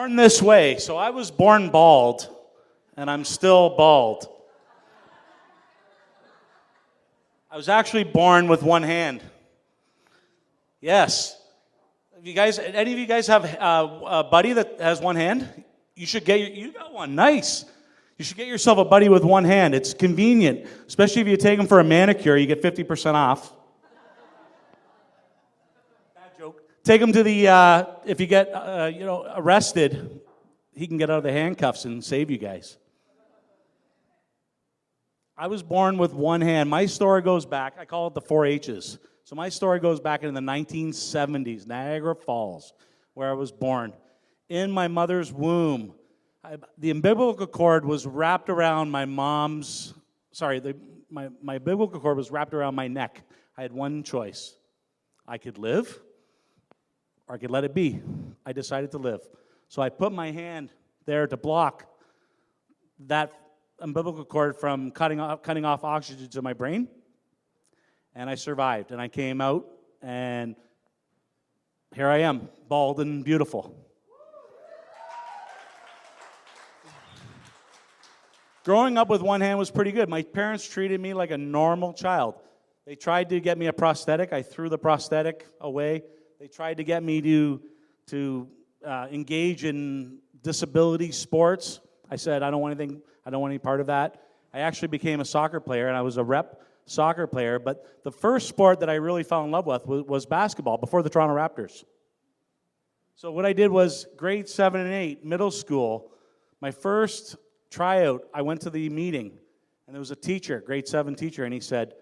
born this way. So I was born bald, and I'm still bald. I was actually born with one hand. Yes. Any of you guys have a buddy that has one hand? You should you got one. Nice. You should get yourself a buddy with one hand. It's convenient, especially if you take them for a manicure. You get 50% off. Bad joke. Take him to the, if you get, arrested, he can get out of the handcuffs and save you guys. I was born with one hand. My story goes back, I call it the 4 H's. So my story goes back in the 1970s, Niagara Falls, where I was born. In my mother's womb, the umbilical cord was wrapped around my mom's, my umbilical cord was wrapped around my neck. I had one choice. I could live, or I could let it be. I decided to live. So I put my hand there to block that umbilical cord from cutting off oxygen to my brain, and I survived. And I came out, and here I am, bald and beautiful. Growing up with one hand was pretty good. My parents treated me like a normal child. They tried to get me a prosthetic. I threw the prosthetic away. They tried to get me to engage in disability sports. I said, I don't want anything. I don't want any part of that. I actually became a soccer player, and I was a rep soccer player. But the first sport that I really fell in love with was basketball before the Toronto Raptors. So what I did was grade 7 and 8, middle school, my first tryout, I went to the meeting, and there was a teacher, grade 7 teacher, and he said,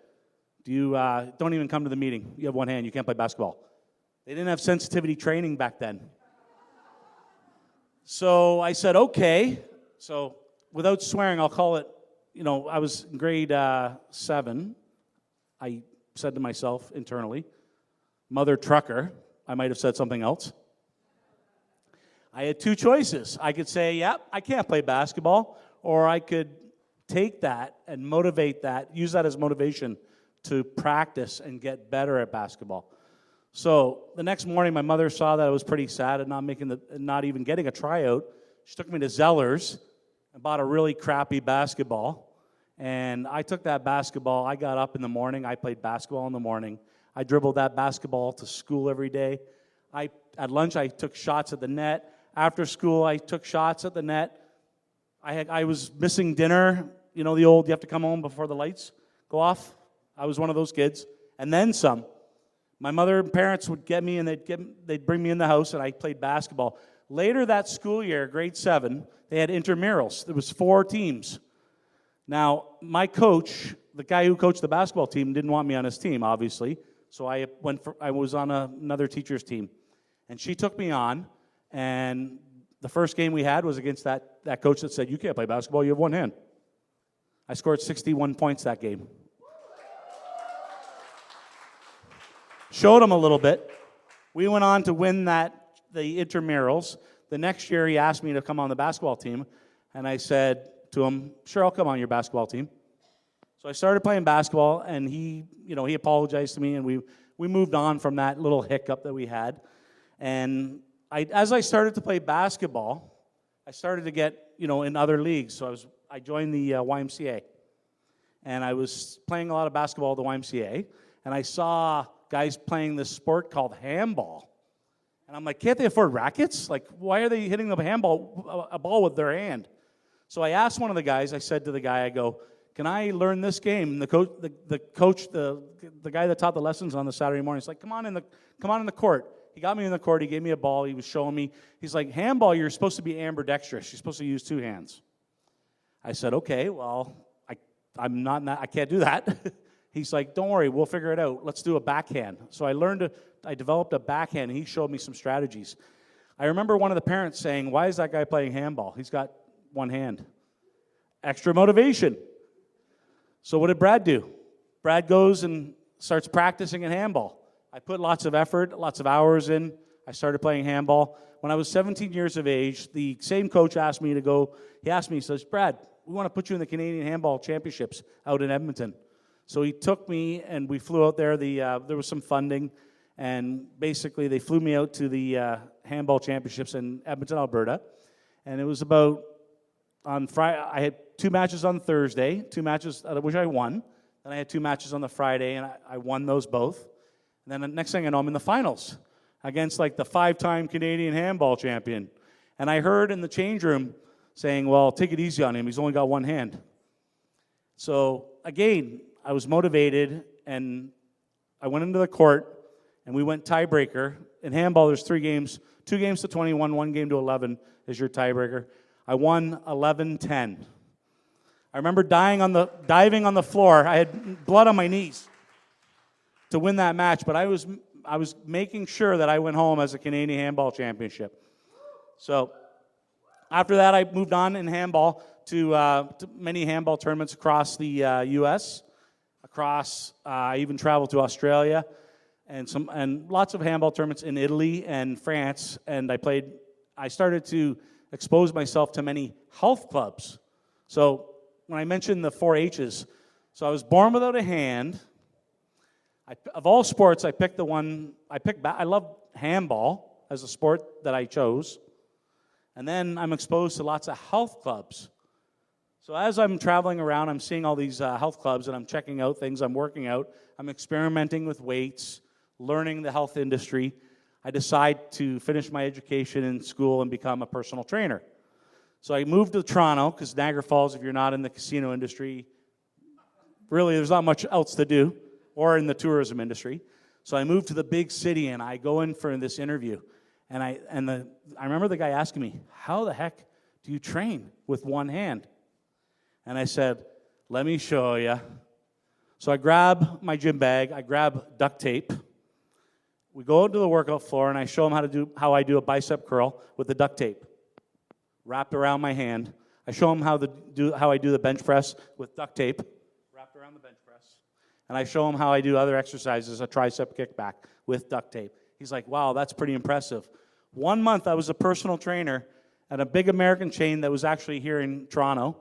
don't even come to the meeting. You have one hand. You can't play basketball. They didn't have sensitivity training back then. So I said, okay. So without swearing, I'll call it, I was in grade 7. I said to myself internally, mother trucker. I might have said something else. I had two choices. I could say, yep, I can't play basketball, or I could take that and use that as motivation to practice and get better at basketball. So the next morning, my mother saw that I was pretty sad at not even getting a tryout. She took me to Zellers and bought a really crappy basketball. And I took that basketball. I got up in the morning. I played basketball in the morning. I dribbled that basketball to school every day. At lunch, I took shots at the net. After school, I took shots at the net. I was missing dinner. You have to come home before the lights go off. I was one of those kids. And then some. My mother and parents would get me, and they'd bring me in the house, and I played basketball. Later that school year, grade 7, they had intramurals. There was 4 teams. Now, my coach, the guy who coached the basketball team, didn't want me on his team, obviously. So I was on another teacher's team. And she took me on, and the first game we had was against that coach that said, you can't play basketball, you have one hand. I scored 61 points that game. Showed him a little bit. We went on to win the intramurals. The next year, he asked me to come on the basketball team, and I said to him, sure, I'll come on your basketball team. So I started playing basketball, and he apologized to me, and we moved on from that little hiccup that we had. And as I started to play basketball, I started to get, in other leagues. So I joined the YMCA, and I was playing a lot of basketball at the YMCA, and I saw guys playing this sport called handball. And I'm like, can't they afford rackets? Like, why are they hitting a ball with their hand? So I asked one of the guys, I said to the guy, I go, can I learn this game? And the coach, the guy that taught the lessons on the Saturday morning, he's like, come on in the court. He got me in the court, he gave me a ball, he was showing me. He's like, handball, you're supposed to be ambidextrous. You're supposed to use 2 hands. I said, okay, well, I can't do that. He's like, don't worry, we'll figure it out. Let's do a backhand. So I developed a backhand, and he showed me some strategies. I remember one of the parents saying, why is that guy playing handball? He's got one hand. Extra motivation. So what did Brad do? Brad goes and starts practicing in handball. I put lots of effort, lots of hours in. I started playing handball. When I was 17 years of age, the same coach asked me to go. He asked me, he says, Brad, we want to put you in the Canadian Handball Championships out in Edmonton. So he took me, and we flew out there. There was some funding, and basically they flew me out to the Handball Championships in Edmonton, Alberta. And it was about on Friday. I had 2 matches on Thursday, 2 matches which I won. Then I had 2 matches on the Friday, and I won those both. And then the next thing I know, I'm in the finals against like the 5-time Canadian handball champion. And I heard in the change room saying, well, take it easy on him. He's only got one hand. So again, I was motivated, and I went into the court, and we went tiebreaker. In handball, there's 3 games, 2 games to 21, 1 game to 11 is your tiebreaker. I won 11-10. I remember diving on the floor. I had blood on my knees to win that match, but I was making sure that I went home as a Canadian handball championship. So after that, I moved on in handball to many handball tournaments across the U.S. I even traveled to Australia, and lots of handball tournaments in Italy and France. And I started to expose myself to many health clubs. So when I mentioned the 4 H's, so I was born without a hand. Of all sports, I picked the one I love handball as a sport that I chose. And then I'm exposed to lots of health clubs. So as I'm traveling around, I'm seeing all these health clubs, and I'm checking out things, I'm working out, I'm experimenting with weights, learning the health industry. I decide to finish my education in school and become a personal trainer. So I moved to Toronto, because Niagara Falls, if you're not in the casino industry, really there's not much else to do, or in the tourism industry. So I moved to the big city, and I go in for this interview. And I remember the guy asking me, how the heck do you train with one hand? And I said, let me show you. So I grab my gym bag, I grab duct tape. We go out to the workout floor, and I show him how I do a bicep curl with the duct tape wrapped around my hand. I show him how I do the bench press with duct tape wrapped around the bench press. And I show him how I do other exercises, a tricep kickback with duct tape. He's like, wow, that's pretty impressive. 1 month, I was a personal trainer at a big American chain that was actually here in Toronto,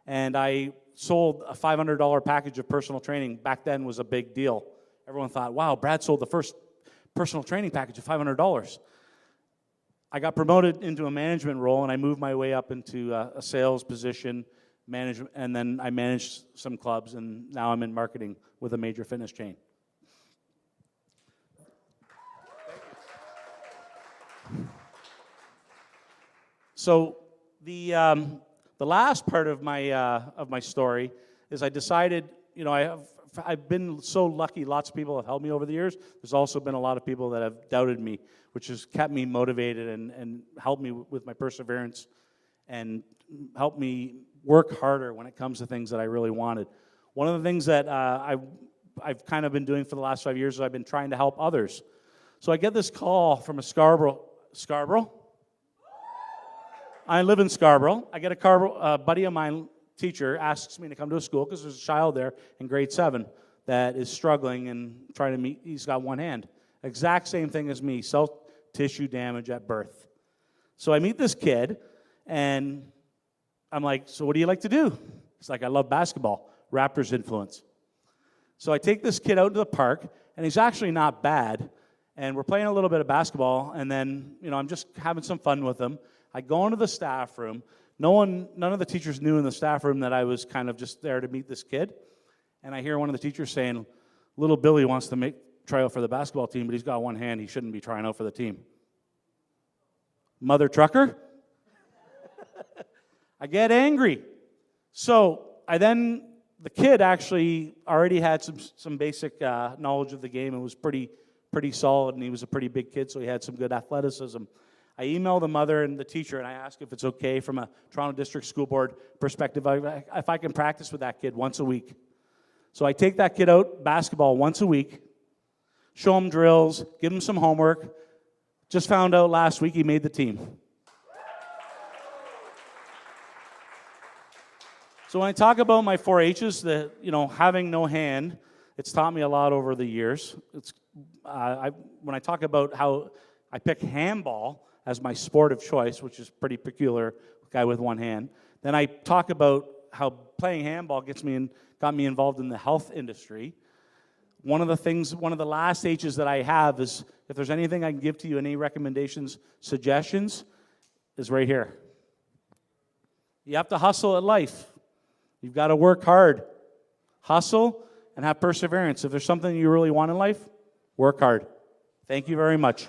and I sold a $500 package of personal training. Back then was a big deal. Everyone thought, wow, Brad sold the first personal training package of $500. I got promoted into a management role, and I moved my way up into a sales position, management, and then I managed some clubs, and now I'm in marketing with a major fitness chain. So the last part of my story is I decided, I've been so lucky. Lots of people have helped me over the years. There's also been a lot of people that have doubted me, which has kept me motivated and helped me with my perseverance and helped me work harder when it comes to things that I really wanted. One of the things that I've kind of been doing for the last 5 years is I've been trying to help others. So I get this call from a Scarborough? I live in Scarborough. I get a buddy of mine, teacher, asks me to come to a school because there's a child there in grade 7 that is struggling and trying to meet. He's got one hand. Exact same thing as me, self-tissue damage at birth. So I meet this kid, and I'm like, so what do you like to do? He's like, I love basketball, Raptors influence. So I take this kid out to the park, and he's actually not bad, and we're playing a little bit of basketball, and then, I'm just having some fun with him. I go into the staff room. None of the teachers knew in the staff room that I was kind of just there to meet this kid. And I hear one of the teachers saying, little Billy wants to try out for the basketball team, but he's got one hand. He shouldn't be trying out for the team. Mother trucker? I get angry. So the kid actually already had some basic knowledge of the game and was pretty solid, and he was a pretty big kid, so he had some good athleticism. I emailed the mother and the teacher, and I asked if it's okay from a Toronto District School Board perspective if I can practice with that kid once a week. So I take that kid out basketball once a week, show him drills, give him some homework. Just found out last week he made the team. So when I talk about my 4 H's, having no hand, it's taught me a lot over the years. When I talk about how I pick handball as my sport of choice, which is pretty peculiar, guy with one hand. Then I talk about how playing handball got me involved in the health industry. One of the last H's that I have is, if there's anything I can give to you, any recommendations, suggestions, is right here. You have to hustle at life. You've got to work hard. Hustle and have perseverance. If there's something you really want in life, work hard. Thank you very much.